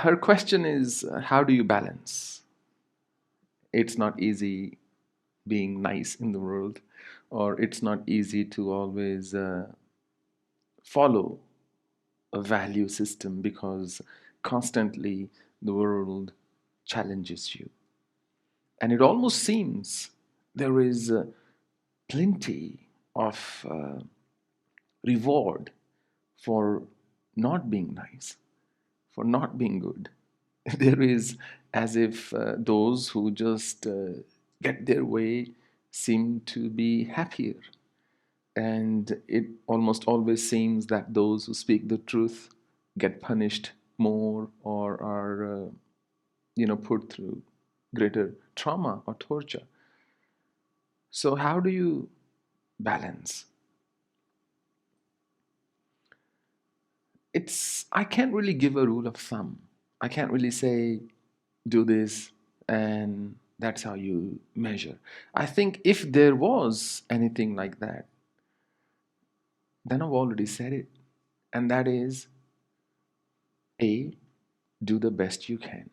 her question is, how do you balance? It's not easy being nice in the world, or it's not easy to always follow a value system because constantly the world challenges you. And it almost seems there is plenty of reward for not being nice, for not being good. There is, as if those who just get their way seem to be happier. And it almost always seems that those who speak the truth get punished more or are, put through greater trauma or torture. So, how do you balance? I can't really give a rule of thumb. I can't really say, do this and that's how you measure. I think if there was anything like that, then I've already said it. And that is, A, do the best you can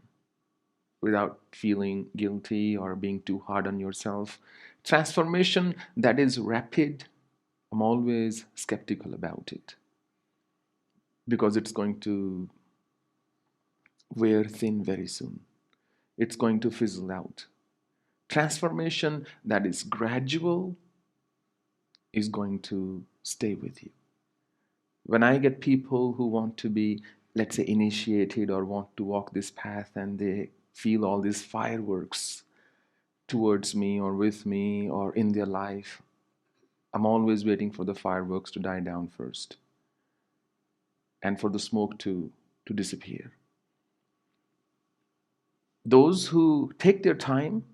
without feeling guilty or being too hard on yourself. Transformation that is rapid, I'm always skeptical about it because it's going to wear thin very soon. It's going to fizzle out. Transformation that is gradual is going to stay with you. When I get people who want to be, let's say, initiated or want to walk this path and they feel all these fireworks towards me or with me or in their life, I'm always waiting for the fireworks to die down first and for the smoke to disappear. Those who take their time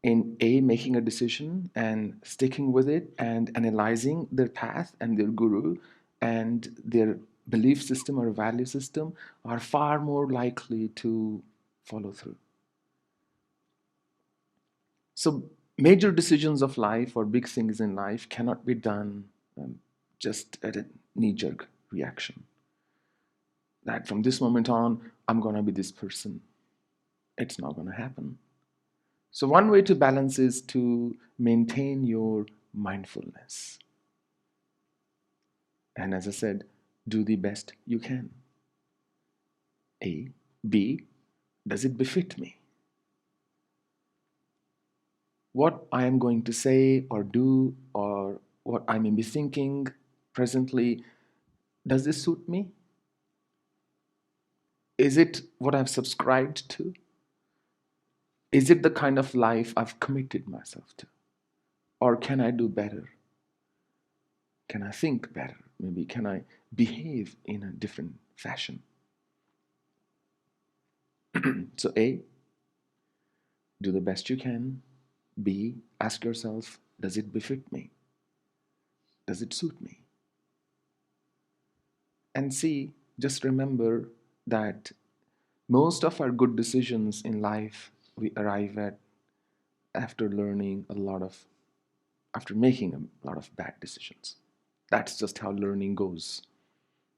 in making a decision and sticking with it and analyzing their path and their guru and their belief system or value system are far more likely to follow through. So major decisions of life or big things in life cannot be done just at a knee-jerk reaction. That from this moment on, I'm going to be this person. It's not going to happen. So one way to balance is to maintain your mindfulness. And as I said, do the best you can. A. B. Does it befit me? What I am going to say or do or what I may be thinking presently, does this suit me? Is it what I've subscribed to? Is it the kind of life I've committed myself to? Or can I do better? Can I think better? Maybe can I behave in a different fashion? So A, do the best you can. B, ask yourself, does it befit me? Does it suit me? And C, just remember that most of our good decisions in life we arrive at after making a lot of bad decisions. That's just how learning goes.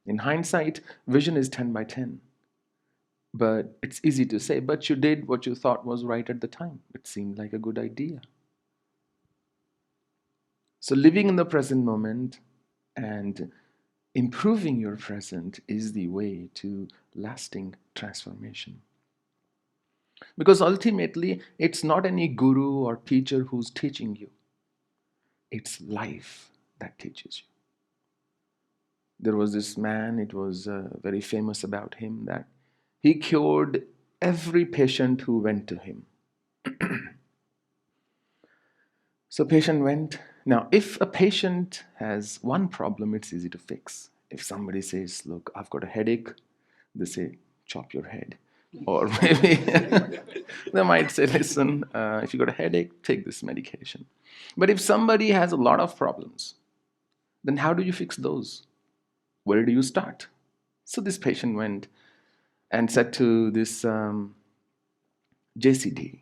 In hindsight, vision is 10 by 10. But it's easy to say, but you did what you thought was right at the time. It seemed like a good idea. So living in the present moment and improving your present is the way to lasting transformation. Because ultimately, it's not any guru or teacher who's teaching you. It's life that teaches you. There was this man, it was very famous about him, that he cured every patient who went to him. So patient went. Now, if a patient has one problem, it's easy to fix. If somebody says, look, I've got a headache, they say, chop your head. Or maybe they might say, listen, if you got a headache, take this medication. But if somebody has a lot of problems, then how do you fix those? Where do you start? So this patient went and said to this JCD,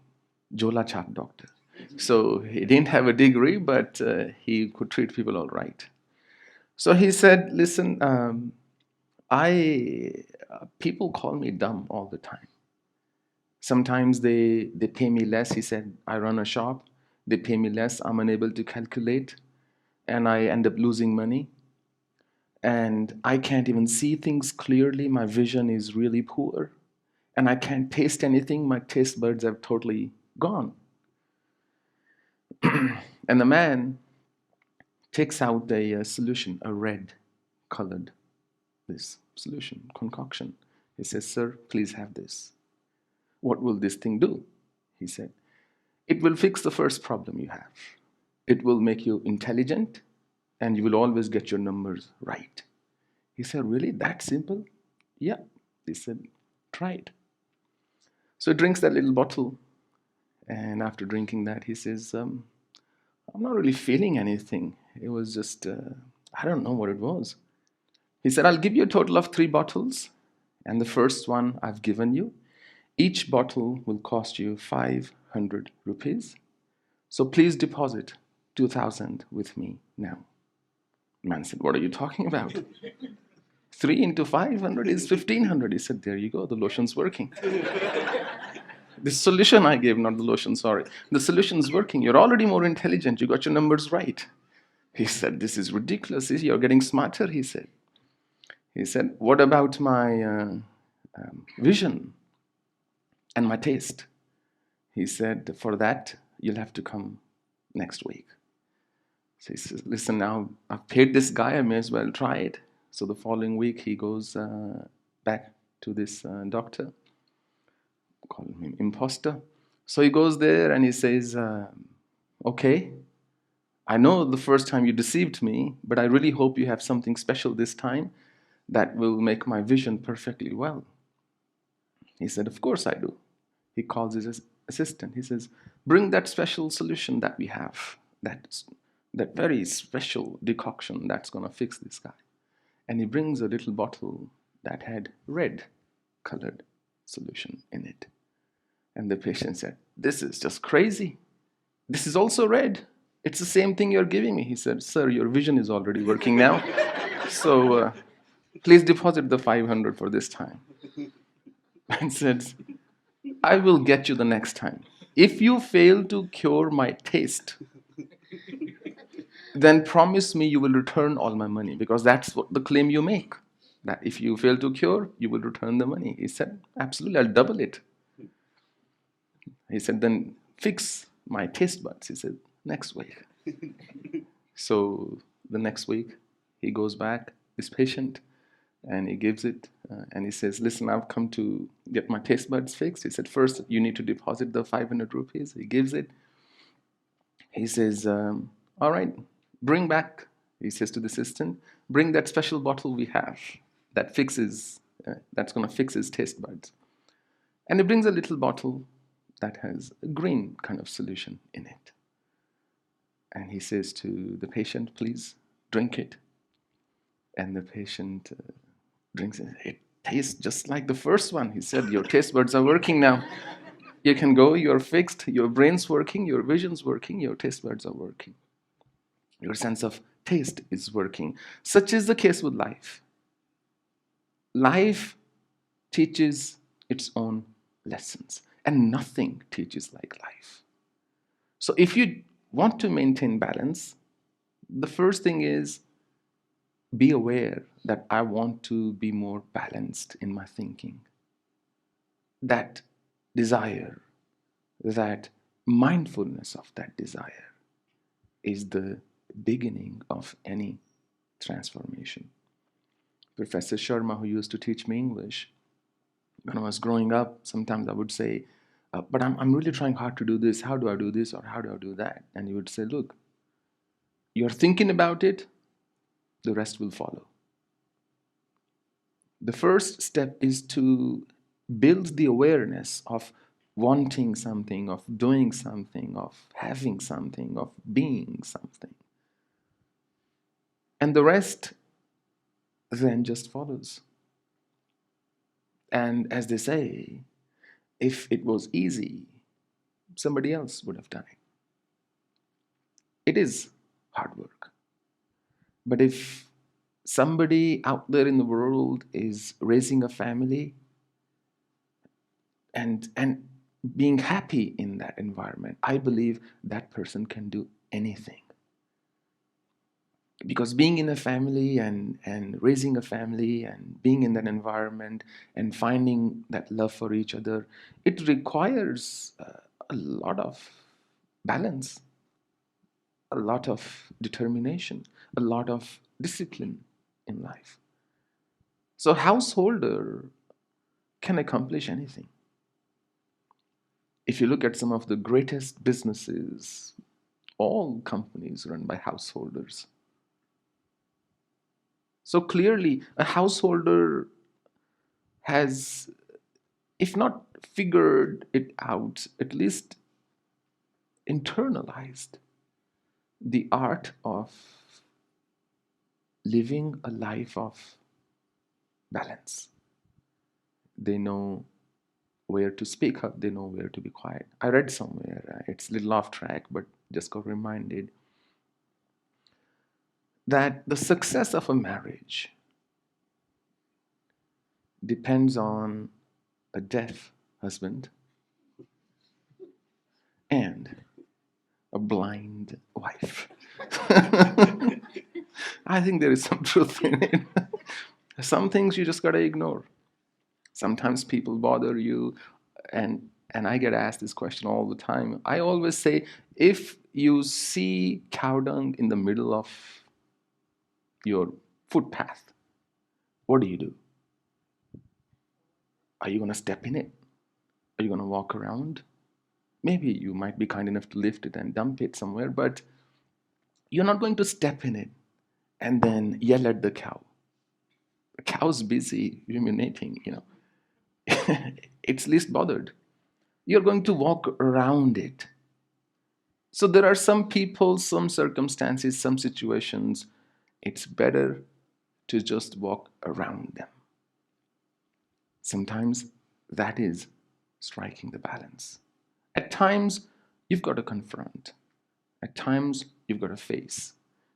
Jola Chap doctor. So he didn't have a degree, but he could treat people all right. So he said, listen, I People call me dumb all the time. Sometimes they pay me less. He said, I run a shop. They pay me less. I'm unable to calculate. And I end up losing money. And I can't even see things clearly. My vision is really poor. And I can't taste anything. My taste buds have totally gone. And the man takes out a solution, a red colored this solution, concoction. He says, sir, please have this. What will this thing do? He said, it will fix the first problem you have. It will make you intelligent and you will always get your numbers right. He said, really? That simple? Yeah. He said, try it. So he drinks that little bottle. And after drinking that, he says, I'm not really feeling anything. It was just, I don't know what it was. He said, I'll give you a total of 3 bottles. And the first one I've given you. Each bottle will cost you 500 rupees. So please deposit 2,000 with me now. The man said, what are you talking about? 3 into 500 is 1,500. He said, there you go, the lotion's working. The solution I gave, not the lotion, sorry. The solution's working. You're already more intelligent. You got your numbers right. He said, this is ridiculous. You're getting smarter, he said. He said, what about my vision and my taste? He said, for that, you'll have to come next week. So he says, listen, now I've paid this guy, I may as well try it. So the following week, he goes back to this doctor, call him imposter. So he goes there and he says, okay, I know the first time you deceived me, but I really hope you have something special this time that will make my vision perfectly well. He said, of course I do. He calls his assistant. He says, bring that special solution that we have, that very special decoction that's going to fix this guy. And he brings a little bottle that had red colored solution in it. And the patient said, this is just crazy. This is also red. It's the same thing you're giving me. He said, sir, your vision is already working now. So please deposit the 500 for this time. And said, I will get you the next time. If you fail to cure my taste, then promise me you will return all my money, because that's what the claim you make, that if you fail to cure, you will return the money. He said, absolutely, I'll double it. He said, then fix my taste buds. He said, next week. So the next week, he goes back, this patient, and he gives it, and he says, listen, I've come to get my taste buds fixed. He said, first, you need to deposit the 500 rupees. He gives it. He says, all right, bring back, he says to the assistant, bring that special bottle we have that fixes, that's going to fix his taste buds. And he brings a little bottle that has a green kind of solution in it. And he says to the patient, please drink it. And the patient drinks it. It tastes just like the first one. He said, your taste buds are working now. You can go, you're fixed, your brain's working, your vision's working, your taste buds are working. Your sense of taste is working. Such is the case with life. Life teaches its own lessons, and nothing teaches like life. So if you want to maintain balance, the first thing is be aware that I want to be more balanced in my thinking. That desire, that mindfulness of that desire is the beginning of any transformation. Professor Sharma, who used to teach me English, when I was growing up, sometimes I would say, but I'm really trying hard to do this. How do I do this or how do I do that? And he would say, look, you're thinking about it, the rest will follow. The first step is to build the awareness of wanting something, of doing something, of having something, of being something. And the rest then just follows. And as they say, if it was easy, somebody else would have done it. It is hard work. But if somebody out there in the world is raising a family and being happy in that environment, I believe that person can do anything. Because being in a family and raising a family and being in that environment and finding that love for each other, it requires a lot of balance, a lot of determination, a lot of discipline in life. So householder can accomplish anything. If you look at some of the greatest businesses, all companies run by householders. So clearly, a householder has, if not figured it out, at least internalized the art of living a life of balance. They know where to speak up, they know where to be quiet. I read somewhere, it's a little off track, but just got reminded that the success of a marriage depends on a deaf husband and a blind wife. I think there is some truth in it. Some things you just gotta ignore. Sometimes people bother you, and I get asked this question all the time. I always say, if you see cow dung in the middle of your footpath, what do? Are you gonna step in it? Are you gonna walk around? Maybe you might be kind enough to lift it and dump it somewhere, but you're not going to step in it and then yell at the cow. The cow's busy ruminating, it's least bothered. You're going to walk around it. So there are some people, some circumstances, some situations, it's better to just walk around them. Sometimes that is striking the balance. At times, you've got to confront. At times, you've got to face.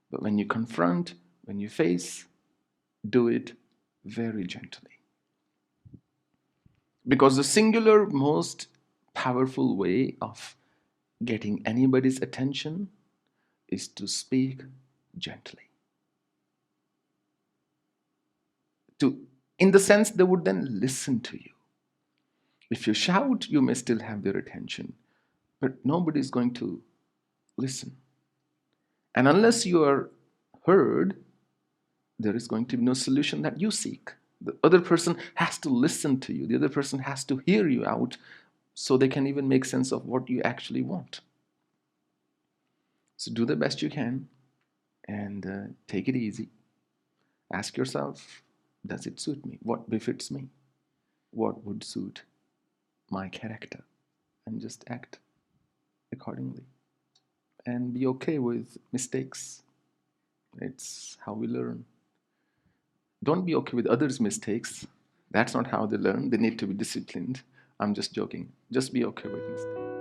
But when you confront, when you face, do it very gently. Because the singular most powerful way of getting anybody's attention is to speak gently. In the sense they would then listen to you. If you shout, you may still have their attention, but nobody's going to listen. And unless you are heard, there is going to be no solution that you seek. The other person has to listen to you. The other person has to hear you out so they can even make sense of what you actually want. So do the best you can and take it easy. Ask yourself, does it suit me? What befits me? What would suit my character? And just act accordingly. And be okay with mistakes. It's how we learn. Don't be okay with others' mistakes. That's not how they learn. They need to be disciplined. I'm just joking. Just be okay with mistakes.